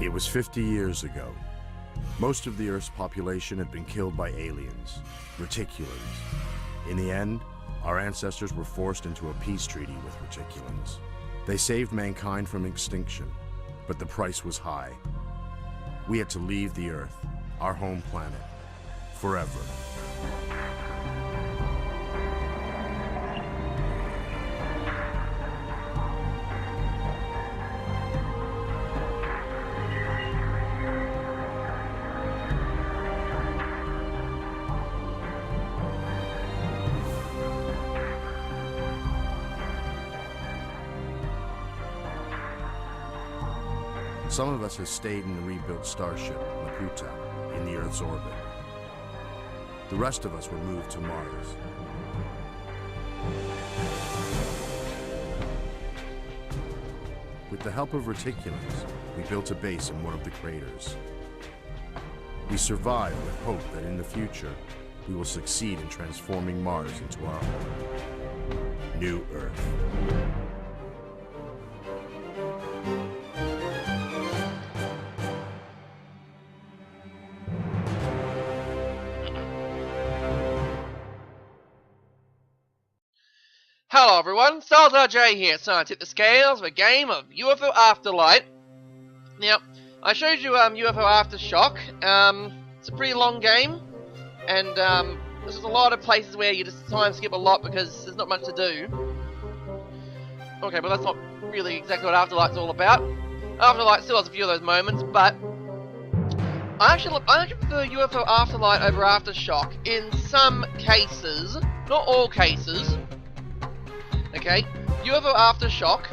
It was 50 years ago. Most of the Earth's population had been killed by aliens, Reticulans. In the end, our ancestors were forced into a peace treaty with Reticulans. They saved mankind from extinction, but the price was high. We had to leave the Earth, our home planet, forever. Some of us have stayed in the rebuilt starship, Laputa, in the Earth's orbit. The rest of us were moved to Mars. With the help of Reticulans, we built a base in one of the craters. We survived with hope that in the future, we will succeed in transforming Mars into our home. New Earth. Hello everyone, Stars RJ here, so I tip the scales of a game of UFO Afterlight. Now, I showed you UFO Aftershock. It's a pretty long game, and there's a lot of places where you just time skip a lot because there's not much to do. Okay, but that's not really exactly what Afterlight's all about. Afterlight still has a few of those moments, but I actually prefer UFO Afterlight over Aftershock in some cases, not all cases. Okay, UFO Aftershock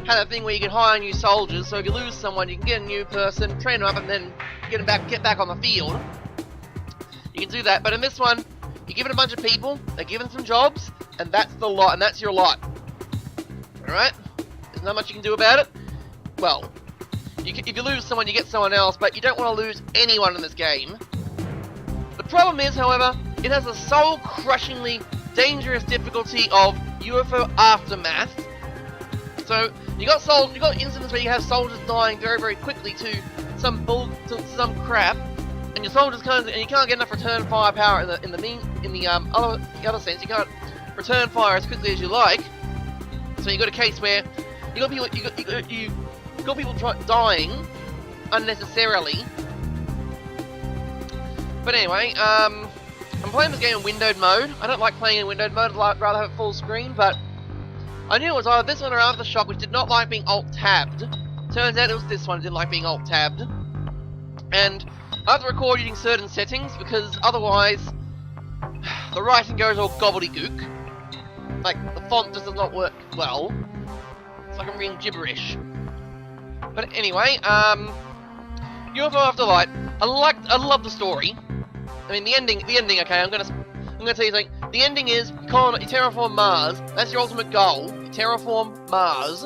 had a thing where you can hire new soldiers, so if you lose someone, you can get a new person, train them up, and then get back on the field. You can do that, but in this one, you're given a bunch of people, they're given some jobs, and that's the lot, and that's your lot. Alright? There's not much you can do about it. Well, if you lose someone, you get someone else, but you don't want to lose anyone in this game. The problem is, however, it has a soul-crushingly dangerous difficulty of UFO Aftermath. So you got incidents where you have soldiers dying very, very quickly to some crap, and your soldiers can't get enough return firepower in the other sense. You can't return fire as quickly as you like. So you got a case where you got people dying unnecessarily. But anyway, I'm playing this game in windowed mode. I don't like playing in windowed mode, I'd rather have it full screen, but I knew it was either this one or Aftershock, which did not like being alt-tabbed. Turns out it was this one that didn't like being alt-tabbed. And I have to record using certain settings, because otherwise the writing goes all gobbledygook. Like, the font just does not work well. It's like I'm reading gibberish. But anyway, UFO Afterlight, I love the story. I mean, the ending, okay, I'm gonna tell you something. The ending is, you terraform Mars. That's your ultimate goal. You terraform Mars.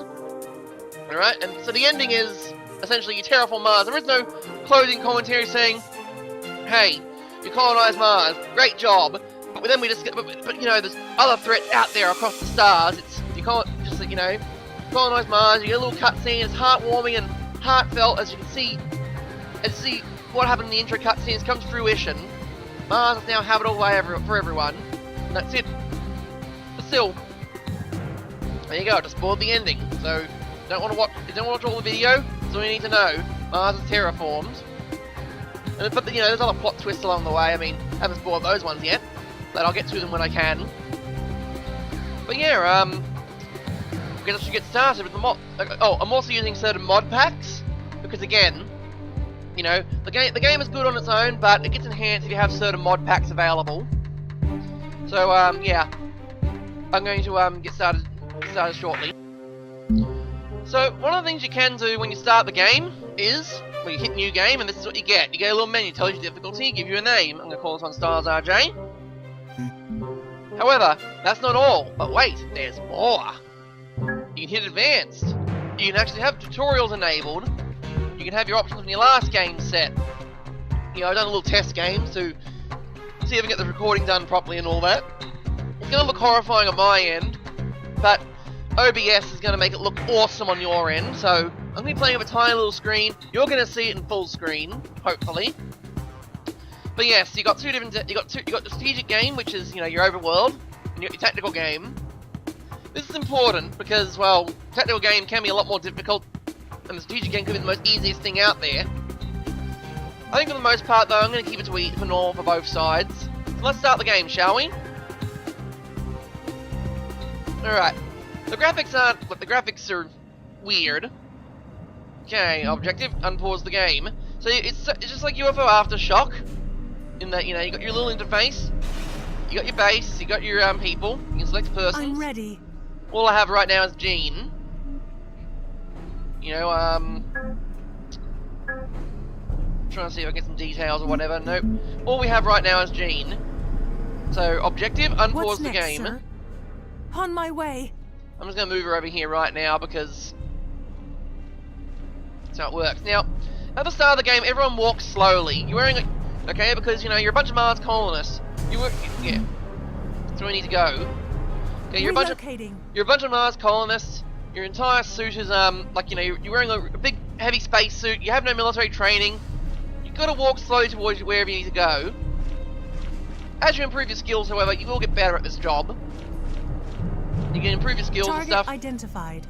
Alright? And so the ending is, essentially, you terraform Mars. There is no closing commentary saying, hey, you colonized Mars, great job. But then we just get, but you know, there's other threats out there across the stars. You colonize Mars, you get a little cutscene, it's heartwarming and heartfelt, as you can see what happened in the intro cutscenes come to fruition. Mars is now habitable for everyone, and that's it. But still, there you go. I just spoiled the ending. So, if you don't want to watch all the video. That's all you need to know. Mars is terraformed, but you know, there's other plot twists along the way. I mean, I haven't spoiled those ones yet, but I'll get to them when I can. But yeah, we're gonna get started with the mod. Oh, I'm also using certain mod packs because again, you know, the game is good on its own, but it gets enhanced if you have certain mod packs available. So yeah, I'm going to get started shortly. So one of the things you can do when you start the game is, well, you hit new game, and this is what you get. You get a little menu, tells you difficulty, give you a name. I'm going to call this one Stars RJ. However, that's not all. But wait, there's more. You can hit advanced. You can actually have tutorials enabled. You can have your options from your last game set. You know, I've done a little test game to see if I can get the recording done properly and all that. It's going to look horrifying on my end, but OBS is going to make it look awesome on your end, so I'm going to be playing with a tiny little screen. You're going to see it in full screen, hopefully. But yes, you got two different. You got the strategic game, which is your overworld, and you got your tactical game. This is important because, well, tactical game can be a lot more difficult, and the strategic game could be the most easiest thing out there. I think for the most part, though, I'm going to keep it to normal for both sides. So let's start the game, shall we? Alright. The graphics aren't... Look, the graphics are weird. Okay, objective, unpause the game. So it's just like UFO Aftershock. In that, you got your little interface. You got your base, you got your people. You can select persons. I'm ready. All I have right now is Jean. Trying to see if I can get some details or whatever. Nope. All we have right now is Jean. So, objective, unpause What's the next, game. sir? On my way. I'm just going to move her over here right now because that's how it works. Now, at the start of the game, everyone walks slowly. You're wearing a... Okay, because, you're a bunch of Mars colonists. Yeah. That's where we need to go. Okay, you're a bunch of Mars colonists. Your entire suit is, you're wearing a big, heavy space suit. You have no military training. You've got to walk slowly towards wherever you need to go. As you improve your skills, however, you will get better at this job. You can improve your skills and stuff. Target identified.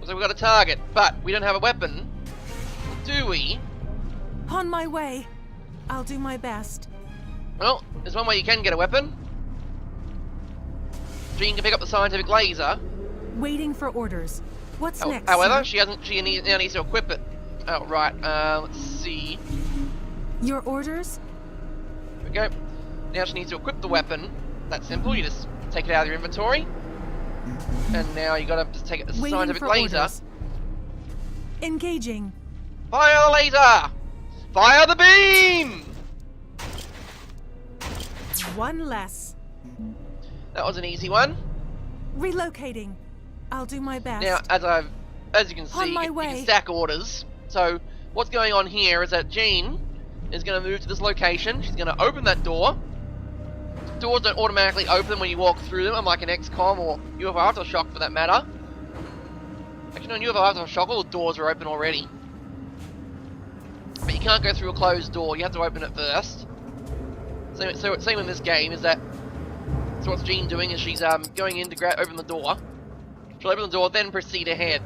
So we've got a target, but we don't have a weapon. Do we? On my way. I'll do my best. Well, there's one way you can get a weapon. Jean can pick up the scientific laser. Waiting for orders. What's next? However, sir? she now needs to equip it. Oh, right. Let's see. Your orders? There we go. Now she needs to equip the weapon. That's simple. You just take it out of your inventory. And now you gotta just take it to the scientific laser. Orders. Engaging. Fire the laser! Fire the beam! One less. That was an easy one. Relocating. I'll do my best. Now, as you can see, you can stack orders. So, what's going on here is that Jean is going to move to this location. She's going to open that door. Doors don't automatically open when you walk through them, unlike an XCOM or UFO Aftershock for that matter. Actually, no, in UFO Aftershock, all the doors are open already. But you can't go through a closed door, you have to open it first. Same in this game, is that... So what's Jean doing is she's going in to open the door. She'll open the door, then proceed ahead.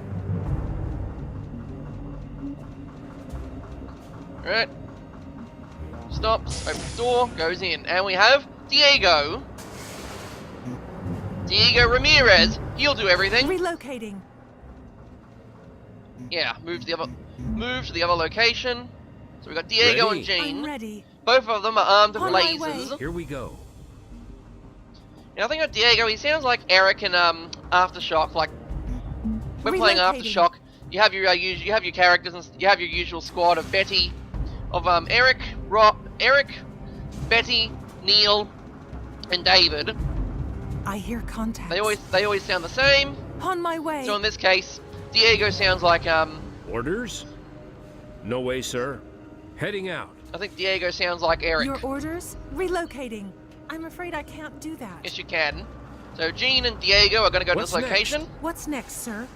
Alright. Stops, opens the door, goes in. And we have Diego. Diego Ramirez. He'll do everything. Relocating. Yeah, move to the other location. So we've got Diego and Jean. I'm ready. Both of them are armed with On my way. lasers. Here we go. Now, I think of Diego, he sounds like Eric in Aftershock. Like, when playing Aftershock, you have your characters and you have your usual squad of Betty, of Eric, Betty, Neil, and David. I hear contact. They always sound the same. On my way. So in this case, Diego sounds like Orders? No way, sir. Heading out. I think Diego sounds like Eric. Your orders? Relocating. I'm afraid I can't do that. Yes, you can. So Jean and Diego are going to go to this location. What's next, sir?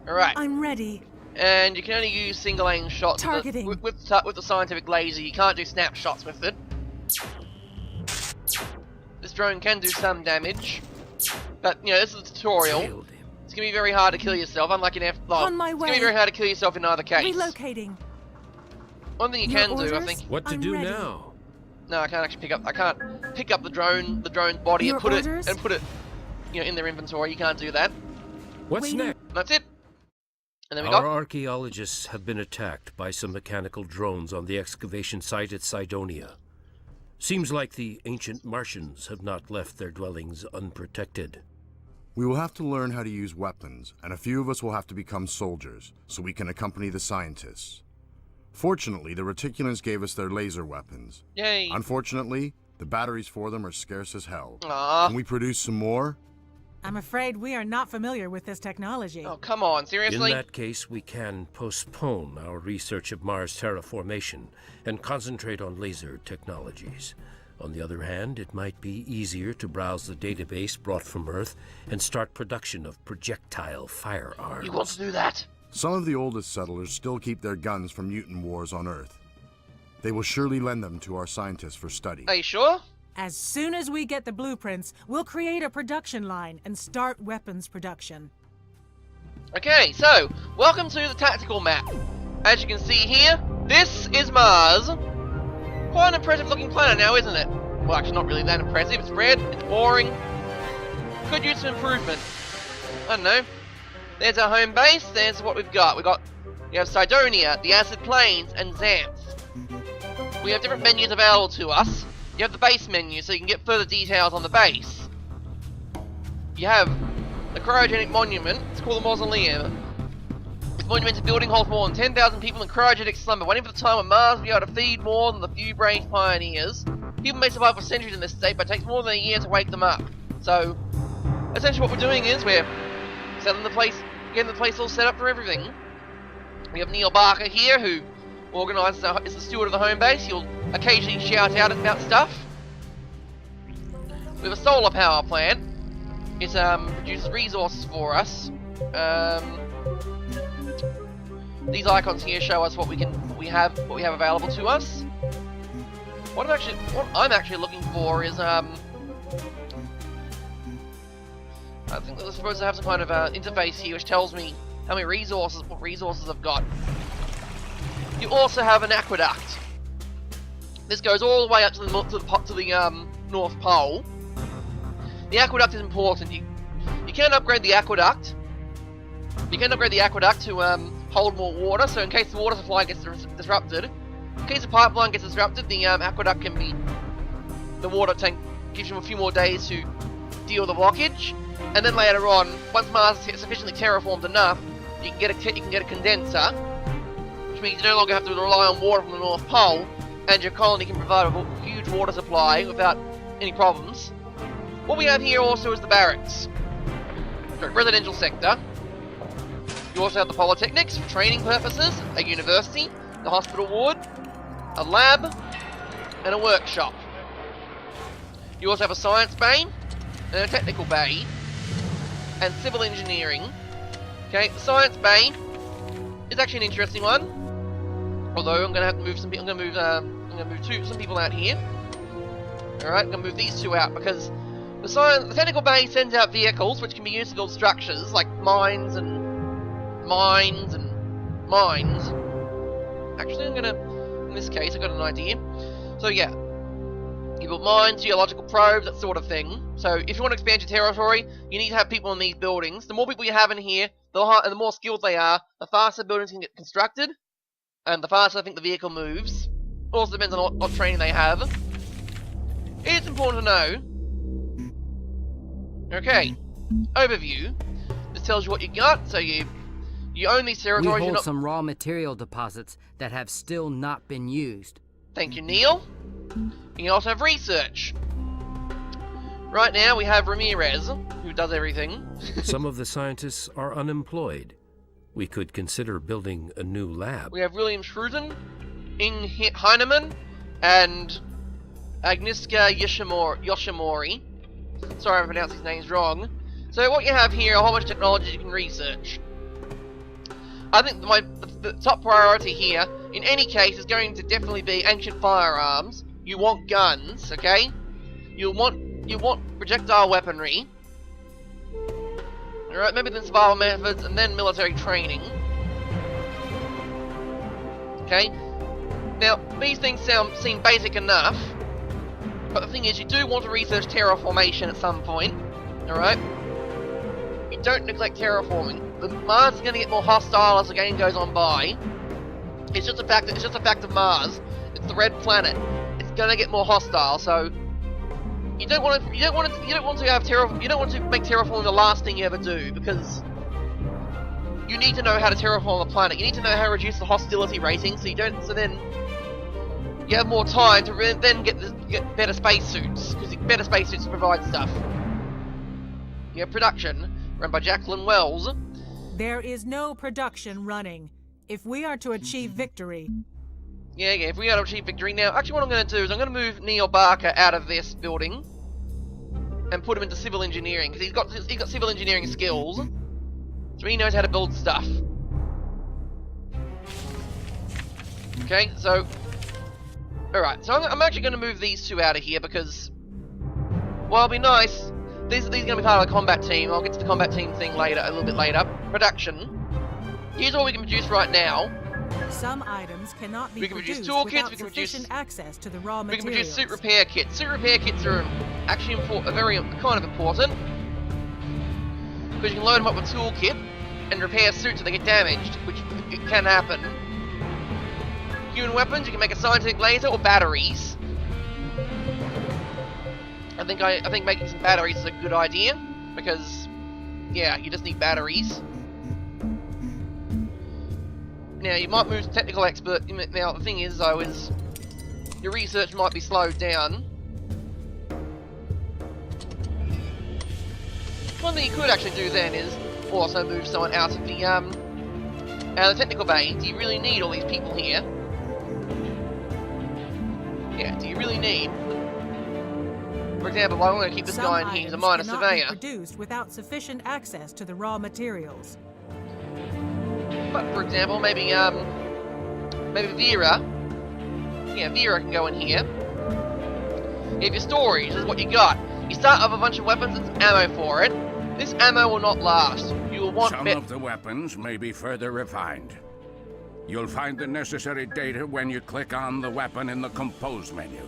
Alright. I'm ready. And you can only use single aim shots Targeting. with the scientific laser. You can't do snapshots with it. This drone can do some damage. But, this is a tutorial. It's going to be very hard to kill yourself, unlike in On my It's way. going to be very hard to kill yourself in either case. Relocating. One thing you Your can do, I orders? think... What to I'm do ready. now? No, I can't actually pick up... I can't pick up the drone's body Your and put orders? it, in their inventory. You can't do that. What's Waiting. next? That's it. And then we Our got... archaeologists have been attacked by some mechanical drones on the excavation site at Cydonia. Seems like the ancient Martians have not left their dwellings unprotected. We will have to learn how to use weapons, and a few of us will have to become soldiers, so we can accompany the scientists. Fortunately, the Reticulans gave us their laser weapons. Yay. Unfortunately, the batteries for them are scarce as hell. Aww. Can we produce some more? I'm afraid we are not familiar with this technology. Oh, come on. Seriously? In that case, we can postpone our research of Mars terraformation and concentrate on laser technologies. On the other hand, it might be easier to browse the database brought from Earth and start production of projectile firearms. You want to do that? Some of the oldest settlers still keep their guns from mutant wars on Earth. They will surely lend them to our scientists for study. Are you sure? As soon as we get the blueprints, we'll create a production line and start weapons production. Okay, so, welcome to the tactical map. As you can see here, this is Mars. Quite an impressive looking planet now, isn't it? Well, actually not really that impressive. It's red, it's boring. Could use some improvement. I don't know. There's our home base, there's what we've got. We have Cydonia, the Acid Plains, and Xanth. We have different menus available to us. You have the base menu, so you can get further details on the base. You have the cryogenic monument. It's called the Mausoleum. This monumental building holds more than 10,000 people in cryogenic slumber, waiting for the time when Mars will be able to feed more than the few brave pioneers. People may survive for centuries in this state, but it takes more than a year to wake them up. So, essentially what we're doing is we're getting the place all set up for everything. We have Neil Barker here, who is the steward of the home base. He'll occasionally shout out about stuff. We have a solar power plant. It produces resources for us. These icons here show us what we have available to us. What I'm actually looking for is I think we're supposed to have some kind of interface here which tells me how many what resources I've got. You also have an aqueduct. This goes all the way up to the North Pole. The aqueduct is important. You can upgrade the aqueduct. You can upgrade the aqueduct to hold more water, so in case the water supply gets disrupted, in case the pipeline gets disrupted, the aqueduct can be... the water tank gives you a few more days to deal with the blockage, and then later on, once Mars is sufficiently terraformed enough, you can get a condenser, which means you no longer have to rely on water from the North Pole, and your colony can provide a huge water supply without any problems. What we have here also is the barracks, residential sector. You also have the polytechnics for training purposes, a university, the hospital ward, a lab, and a workshop. You also have a science bay, and a technical bay, and civil engineering. Okay, the science bay is actually an interesting one. Although I'm going to have to move some people. I'm going to move some people out here. All right, I'm going to move these two out because the technical bay sends out vehicles which can be used to build structures like mines. Actually, in this case, I've got an idea. So yeah, you build mines, geological probes, that sort of thing. So if you want to expand your territory, you need to have people in these buildings. The more people you have in here, and the more skilled they are, the faster buildings can get constructed, and the faster I think the vehicle moves. Also depends on what training they have. It's important to know. Okay, overview. This tells you what you got. So you own these territories. We hold some raw material deposits that have still not been used. Thank you, Neil. You also have research. Right now we have Ramirez, who does everything. Some of the scientists are unemployed. We could consider building a new lab. We have William Schruten, Heinemann, and Agnieszka Yoshimori. Sorry if I pronounced these names wrong. So what you have here are a whole bunch of technologies you can research. I think the top priority here, in any case, is going to definitely be ancient firearms. You want guns, okay? You want projectile weaponry. Alright, maybe then survival methods, and then military training. Okay? Now, these things seem basic enough, but the thing is, you do want to research terraformation at some point. Alright? You don't neglect terraforming. The Mars is going to get more hostile as the game goes on by. It's just a fact of Mars. It's the red planet. It's going to get more hostile, so you don't want to make terraforming the last thing you ever do, because you need to know how to terraform the planet. You need to know how to reduce the hostility rating, so then you have more time to then get better spacesuits, because better spacesuits provide stuff. You have production run by Jacqueline Wells. There is no production running. If we are to achieve victory, Yeah, if we had to achieve victory now... Actually, what I'm going to do is I'm going to move Neil Barker out of this building and put him into civil engineering, because he's got civil engineering skills, so he knows how to build stuff. Okay, so... Alright, so I'm actually going to move these two out of here, because... Well, it'll be nice. These are going to be part of the combat team. I'll get to the combat team thing later, a little bit later. Production. Here's what we can produce right now. Some items cannot be produce produced toolkits, without we can sufficient access to the raw We can materials. produce suit repair kits. Suit repair kits are actually very kind of important, because you can load them up with toolkit and repair suits if they get damaged, which it can happen. Human weapons, you can make a scientific laser or batteries. I think making some batteries is a good idea, because yeah, you just need batteries. Now, you might move to technical expert. Now, the thing is, though, is your research might be slowed down. One thing you could actually do then is also move someone out of the technical bay. Do you really need all these people here? Yeah, do you really need? For example, I'm going to keep this guy in here. He's a minor surveyor. Be produced without sufficient access to the raw materials. But for example, maybe Vera. Yeah, Vera can go in here. If your storage is what you got, you start off a bunch of weapons and some ammo for it. This ammo will not last. You will want Some of the weapons may be further refined. You'll find the necessary data when you click on the weapon in the compose menu.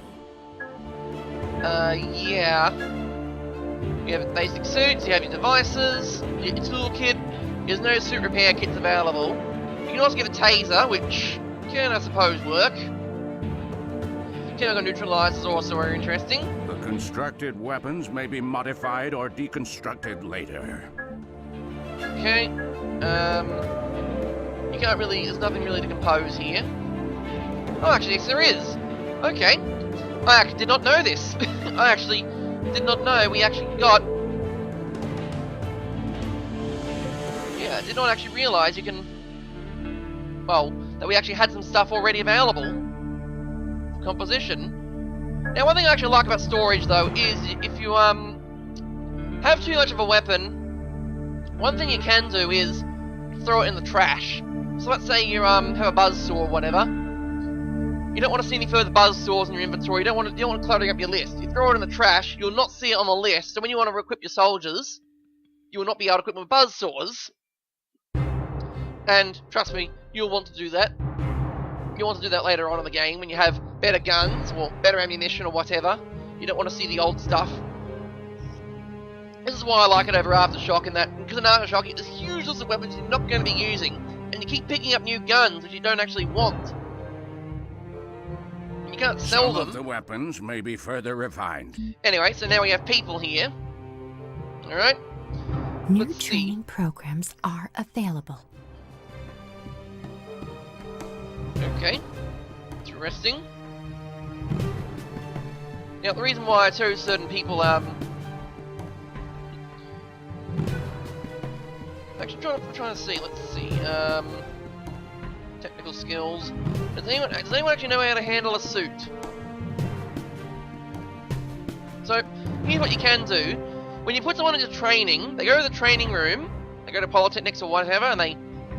Yeah. You have basic suits, you have your devices, your toolkit. There's no suit repair kits available. You can also get a taser, which can, I suppose, work. Chemical neutralizers also are interesting. The constructed weapons may be modified or deconstructed later. Okay. You can't really... There's nothing really to compose here. Oh, actually, yes, there is. Okay. I actually did not know this. I actually did not know we actually got... Yeah, I did not actually realise you can... Well, that we actually had some stuff already available for composition. Now, one thing I actually like about storage, though, is if you have too much of a weapon, one thing you can do is throw it in the trash. So let's say you have a buzzsaw or whatever. You don't want to see any further buzzsaws in your inventory. You don't want cluttering up your list. You throw it in the trash. You'll not see it on the list. So when you want to equip your soldiers, you will not be able to equip them with buzzsaws. And trust me, you'll want to do that. You'll want to do that later on in the game when you have better guns or better ammunition or whatever. You don't want to see the old stuff. This is why I like it over Aftershock, in that because in Aftershock you get this huge list of weapons you're not going to be using, and you keep picking up new guns that you don't actually want. You can't sell them. Some of the weapons may be further refined. Anyway, so now we have people here. Alright. New Let's see. training programs are available. Okay. Interesting. Now, the reason why I chose certain people, actually, I'm trying to see, let's see, technical skills. Does anyone actually know how to handle a suit? So, here's what you can do. When you put someone into training, they go to the training room, they go to Polytechnics or whatever, and they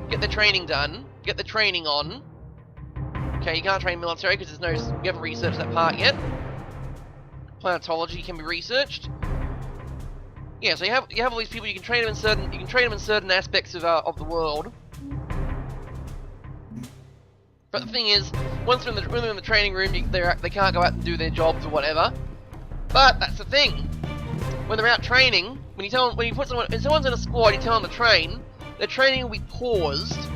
get their training done, get their training on. Okay, you can't train military because there's no, we haven't researched that part yet. Planetology can be researched. Yeah, so you have all these people. You can train them in certain aspects of the world. But the thing is, once they're in the training room, they can't go out and do their jobs or whatever. But that's the thing. When they're out training, when someone's in a squad, you tell them to train. Their training will be paused.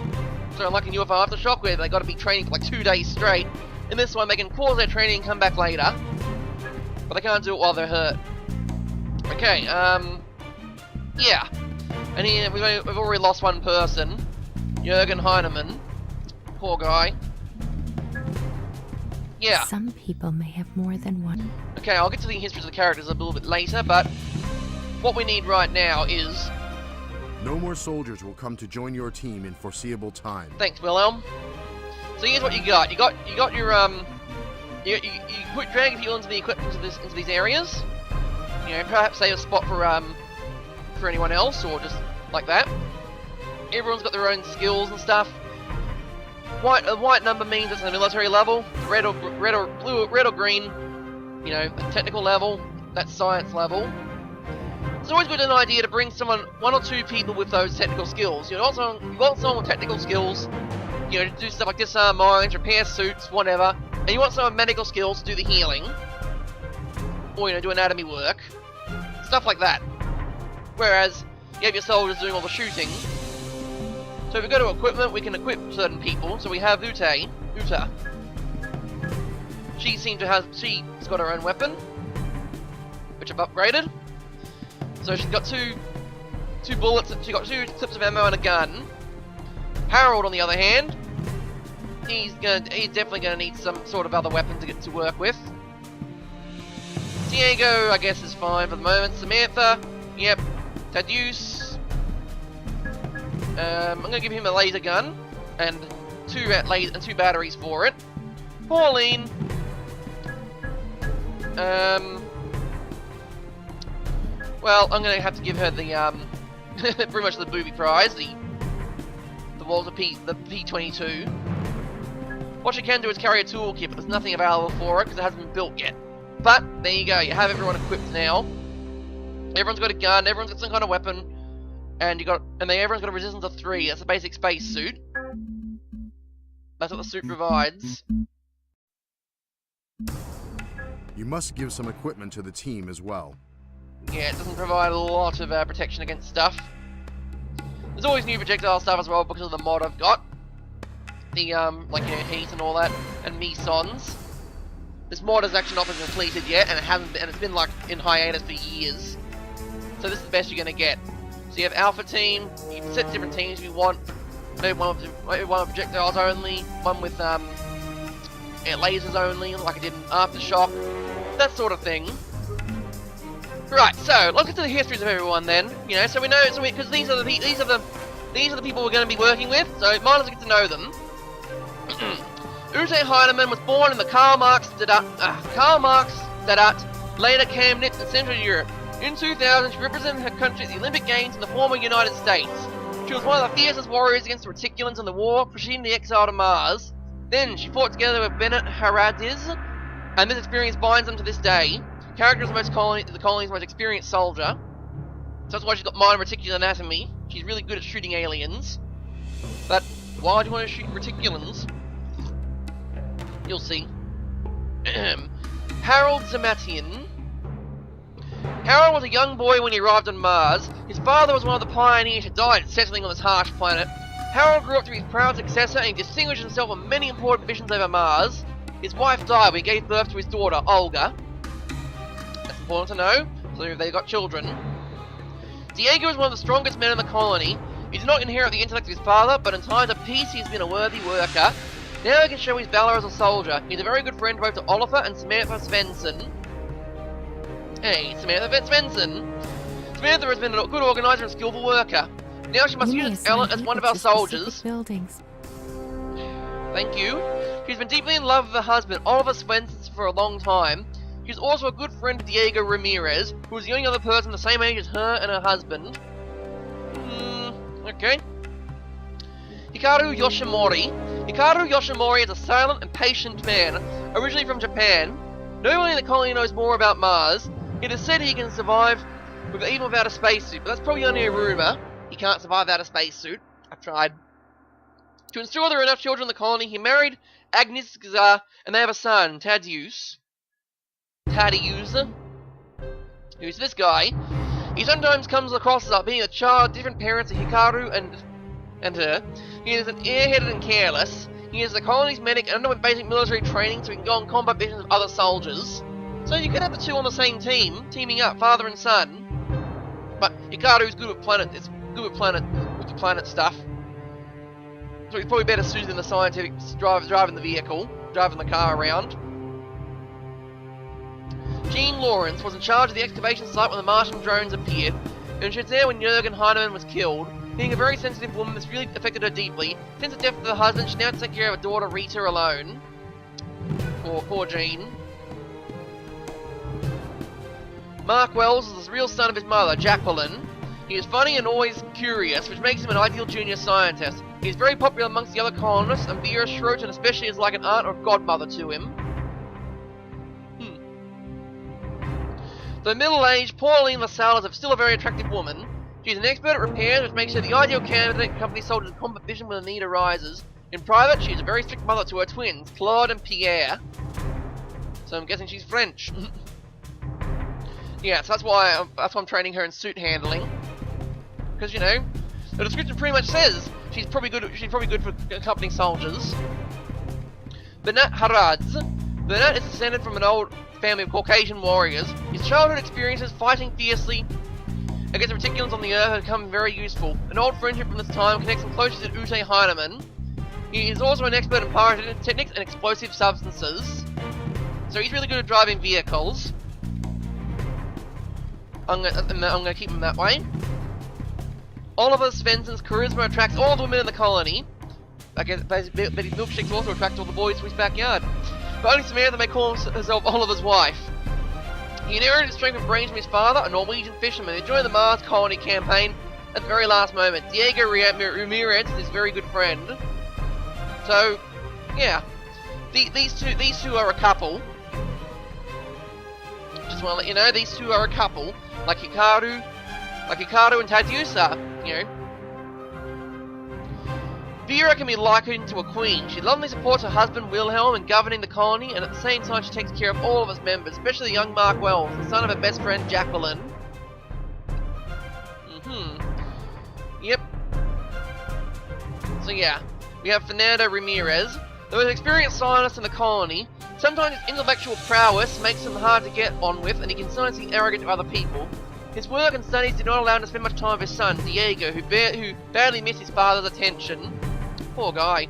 So like in UFO Aftershock, where they got to be training for like 2 days straight. In this one, they can pause their training and come back later. But they can't do it while they're hurt. Okay, yeah. And here, we've already lost one person. Jürgen Heinemann. Poor guy. Yeah. Some people may have more than one. Okay, I'll get to the histories of the characters a little bit later, but what we need right now is... No more soldiers will come to join your team in foreseeable time. Thanks, Wilhelm. So here's what you got. You got your you put drag fuel into the equipment into these areas. You know, perhaps save a spot for anyone else, or just like that. Everyone's got their own skills and stuff. A white number means it's a military level. Red or blue, red or green, you know, a technical level. That's science level. It's always good an idea to bring one or two people with those technical skills. You want someone with technical skills, you know, to do stuff like disarm mines, repair suits, whatever. And you want someone with medical skills to do the healing, or you know, do anatomy work, stuff like that. Whereas you have your soldiers doing all the shooting. So if we go to equipment, we can equip certain people. So we have Uta. She's got her own weapon, which I've upgraded. So she's got two bullets. She's got 2 clips of ammo and a gun. Harold, on the other hand, he's definitely gonna need some sort of other weapon to get to work with. Diego, I guess, is fine for the moment. Samantha, yep. Thaddeus. I'm gonna give him a laser gun and 2 batteries for it. Pauline. Well, I'm gonna have to give her the pretty much the booby prize, the P22. What she can do is carry a toolkit, but there's nothing available for it because it hasn't been built yet. But there you go. You have everyone equipped now. Everyone's got a gun. Everyone's got some kind of weapon. And everyone's got a resistance of 3. That's a basic space suit. That's what the suit provides. You must give some equipment to the team as well. Yeah, it doesn't provide a lot of protection against stuff. There's always new projectile stuff as well because of the mod I've got. The like, you know, heat and all that, and mesons. This mod has actually not been completed yet, and it's been like in hiatus for years. So this is the best you're gonna get. So you have Alpha Team. You can set different teams if you want. Maybe one with projectiles only, one with lasers only, like I did in Aftershock, that sort of thing. Right, so let's get to the histories of everyone then. You know, so we know, because these are the people we're going to be working with, so might as well get to know them. Ute Heinemann was born in the Karl Marx Stadt, later Chemnitz in Central Europe. In 2000, she represented her country at the Olympic Games in the former United States. She was one of the fiercest warriors against the Reticulans in the war, preceding the exile to Mars. Then, she fought together with Bennett Haradiz, and this experience binds them to this day. Character is the colony's most experienced soldier. So that's why she's got minor reticular anatomy. She's really good at shooting aliens. But why do you want to shoot Reticulans? You'll see. Harold Zamatian. Harold was a young boy when he arrived on Mars. His father was one of the pioneers who died settling on this harsh planet. Harold grew up to be his proud successor and he distinguished himself on many important missions over Mars. His wife died when he gave birth to his daughter, Olga. That's important to know, so they got children. Diego was one of the strongest men in the colony. He did not inherit the intellect of his father, but in times of peace he has been a worthy worker. Now he can show his valor as a soldier. He's a very good friend both to Oliver and Samantha Svensson. Hey, Samantha Svensson. Samantha has been a good organizer and skillful worker. Now she must use Ellen as one of our soldiers. Buildings. Thank you. She's been deeply in love with her husband, Oliver Svensson, for a long time. She's also a good friend to Diego Ramirez, who is the only other person the same age as her and her husband. Okay. Hikaru Yoshimori. Hikaru Yoshimori is a silent and patient man, originally from Japan. Nobody in the colony knows more about Mars. It is said he can survive even without a spacesuit, but that's probably only a rumor. He can't survive without a spacesuit. I've tried. To ensure there are enough children in the colony, he married Agnes Gza, and they have a son, Thaddeus. Who's this guy? He sometimes comes across as being a child of different parents to Hikaru and her. He is an airheaded and careless. He is the colony's medic and underwent basic military training so he can go on combat missions with other soldiers. So you can have the two on the same team, teaming up, father and son. But Hikaru's good with the planet stuff. So he's probably better suited than the scientific driving the vehicle, driving the car around. Jean Lawrence was in charge of the excavation site when the Martian drones appeared, and she was there when Jürgen Heinemann was killed. Being a very sensitive woman, this really affected her deeply. Since the death of her husband, she now takes care of her daughter Rita alone. Poor Jean. Mark Wells is the real son of his mother, Jacqueline. He is funny and always curious, which makes him an ideal junior scientist. He is very popular amongst the other colonists, and Vera Schroeton especially is like an aunt or godmother to him. Though middle-aged, Pauline LaSalle is still a very attractive woman. She is an expert at repairs, which makes her the ideal candidate for company soldiers in combat vision when the need arises. In private, she is a very strict mother to her twins, Claude and Pierre. So I'm guessing she's French. Yeah, so that's why I'm training her in suit handling. Because, you know, the description pretty much says she's probably good for accompanying soldiers. Bernat Haradz. Bernat is descended from an old family of Caucasian warriors. His childhood experiences fighting fiercely against the Reticulans on the Earth have become very useful. An old friendship from this time connects him closely to Ute Heinemann. He is also an expert in pyrotechnics and explosive substances. So he's really good at driving vehicles. I'm gonna keep him that way. Oliver Svensson's charisma attracts all the women in the colony. I guess, but his milkshakes also attract all the boys to his backyard. But only Samantha may call herself Oliver's wife. He inherited strength and brains from his father, a Norwegian fisherman who joined the Mars colony campaign at the very last moment. Diego Ramirez is his very good friend. So, yeah, these two are a couple. Just want to let you know, these two are a couple, like Hikaru and Tadeusa, you know. Vera can be likened to a queen. She lovingly supports her husband Wilhelm in governing the colony, and at the same time she takes care of all of its members, especially young Mark Wells, the son of her best friend Jacqueline. Yep. So yeah, we have Fernando Ramirez, the most experienced scientist in the colony. Sometimes his intellectual prowess makes him hard to get on with, and he can sometimes be arrogant to other people. His work and studies did not allow him to spend much time with his son, Diego, who badly missed his father's attention. Poor guy.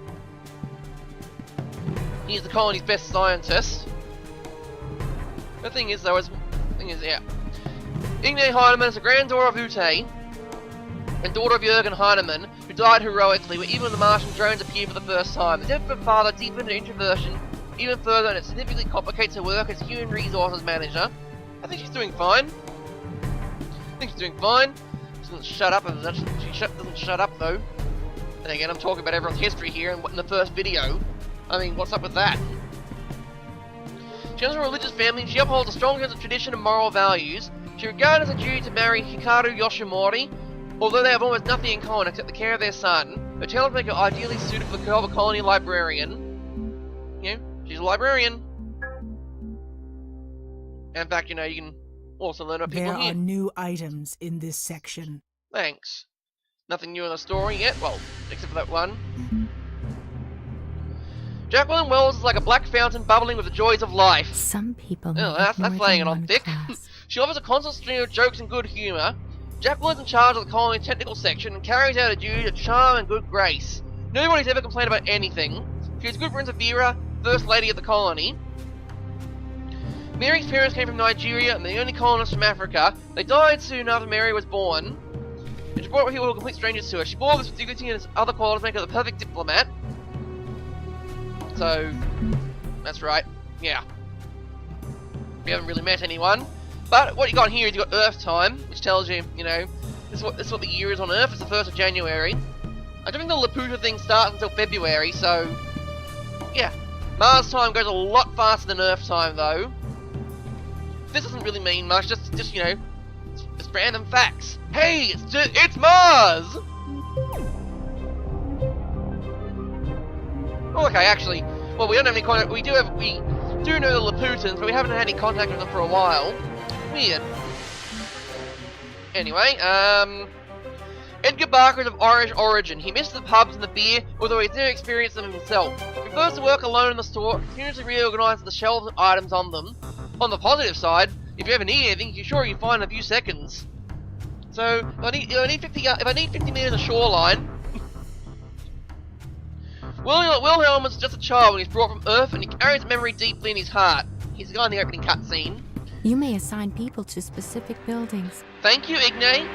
He's the colony's best scientist. The thing is, though, yeah. Igne Heinemann is the granddaughter of Ute, and daughter of Jürgen Heinemann, who died heroically when even when the Martian drones appeared for the first time. The death of her father deepened her introversion even further, and it significantly complicates her work as human resources manager. I think she's doing fine. She doesn't shut up, doesn't shut up though. And again, I'm talking about everyone's history here in the first video. I mean, what's up with that? She comes from a religious family, and she upholds a strong sense of tradition and moral values. She regards as a duty to marry Hikaru Yoshimori, although they have almost nothing in common except the care of their son. Her talents make her ideally suited for the colony librarian. You know, she's a librarian. And in fact, you know, you can also learn about people There here. are new items in this section. Thanks. Nothing new in the story yet, well, except for that one. Jacqueline Wells is like a black fountain bubbling with the joys of life. Some people may Oh, have that's more laying it than on one thick. class. She offers a constant stream of jokes and good humour. Jacqueline's in charge of the colony's technical section and carries out her duty of charm and good grace. Nobody's ever complained about anything. She is good friends with Vera, First Lady of the colony. Mary's parents came from Nigeria and they're the only colonists from Africa. They died soon after Mary was born. And she brought people who were complete strangers to her. She bore this with dignity and other qualities make her the perfect diplomat. So, that's right. Yeah. We haven't really met anyone. But what you got here is you got Earth time, which tells you, you know, this is what the year is on Earth. It's the 1st of January. I don't think the Laputa thing starts until February, so yeah. Mars time goes a lot faster than Earth time, though. This doesn't really mean much. Just you know, it's random facts. Hey, it's Mars. Oh, okay, actually, well, we don't have any contact. We do know the Laputans, but we haven't had any contact with them for a while. Weird. Anyway, Edgar Barker is of Irish origin. He misses the pubs and the beer, although he's never experienced them himself. He prefers to work alone in the store, continuously reorganises the shelves and items on them. On the positive side, if you ever need anything, you're sure you find in a few seconds. So, if I need 50 meters of shoreline, Wilhelm was just a child when he's brought from Earth, and he carries memory deeply in his heart. He's the guy in the opening cutscene. You may assign people to specific buildings. Thank you, Inge.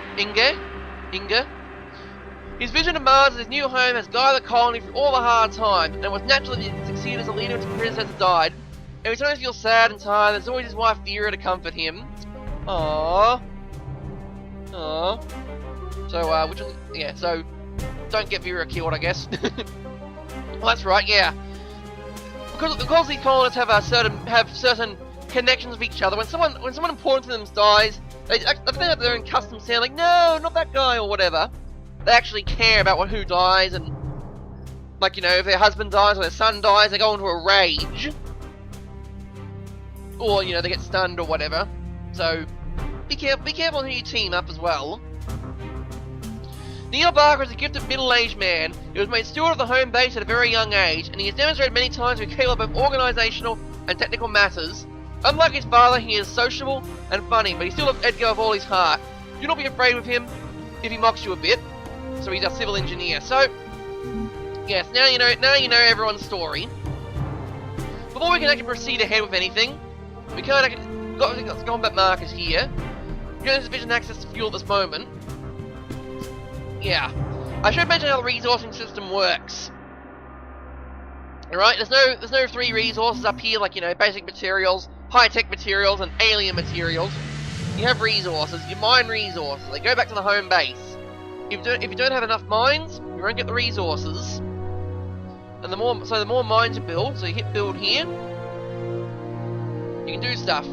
His vision of Mars as his new home has guided the colony through all the hard times, and was naturally to succeed as a leader until his predecessor died. Every time he feels sad and tired, there's always his wife Vera to comfort him. Aww. Aww. So, which one? Yeah, so, don't get Vera killed, I guess. Well, that's right, yeah. Because these colonists have certain connections with each other. When someone important to them dies, they have their own custom sound, like, no, not that guy, or whatever. They actually care about who dies, and, like, you know, if their husband dies or their son dies, they go into a rage. Or, you know, they get stunned or whatever. So, be careful who you team up as well. Neil Barker is a gifted middle-aged man. He was made steward of the home base at a very young age, and he has demonstrated many times to be capable of both organisational and technical matters. Unlike his father, he is sociable and funny, but he still loves Edgar with all his heart. Do not be afraid of him if he mocks you a bit. So he's a civil engineer. So, yes, now you know everyone's story. Before we can actually proceed ahead with anything, we can't actually got combat markers here. We don't have sufficient access to fuel at this moment. Yeah, I should mention how the resourcing system works. Alright, there's no three resources up here, like, you know, basic materials, high-tech materials, and alien materials. You have resources, you mine resources, they go back to the home base. If you don't have enough mines, you won't get the resources. And the more mines you build, so you hit build here, you can do stuff.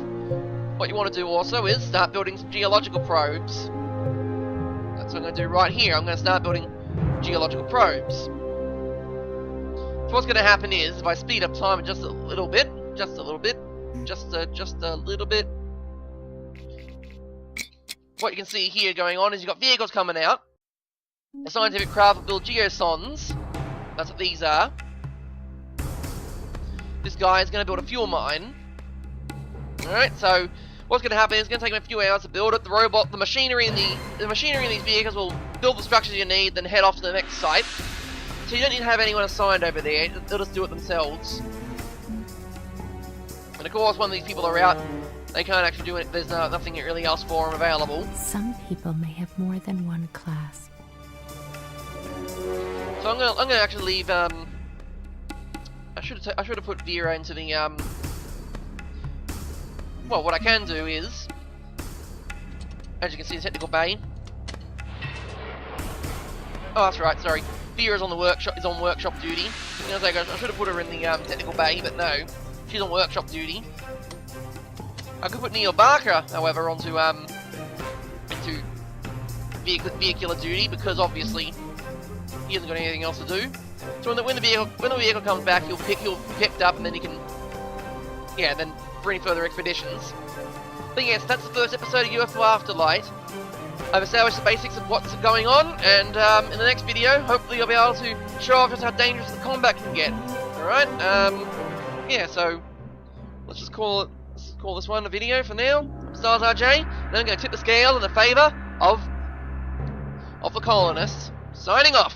What you want to do also is start building some geological probes. That's what I'm going to do right here. I'm going to start building geological probes. So what's going to happen is, if I speed up time just a little bit, what you can see here going on is you've got vehicles coming out. A scientific craft will build geosondes. That's what these are. This guy is going to build a fuel mine. Alright, so what's going to happen is it's going to take him a few hours to build it. The machinery in these vehicles will build the structures you need, then head off to the next site. So you don't need to have anyone assigned over there, they'll just do it themselves. And of course, when these people are out, they can't actually do it, there's nothing really else for them available. Some people may have more than one class. So I'm gonna actually leave, I should have put Vera into the, well, what I can do is, as you can see, the technical bay. Oh, that's right, sorry. Vera's on workshop duty. I should have put her in the technical bay, but no, she's on workshop duty. I could put Neil Barker, however, into vehicular duty because obviously he hasn't got anything else to do. So when the vehicle comes back, he'll be picked up, and then he can, yeah, then for any further expeditions. But yes, that's the first episode of UFO Afterlight. I've established the basics of what's going on, and in the next video, hopefully I'll be able to show off just how dangerous the combat can get. Alright, yeah, so let's just call this one a video for now. Stars RJ, then I'm going to tip the scale in the favour of the colonists. Signing off.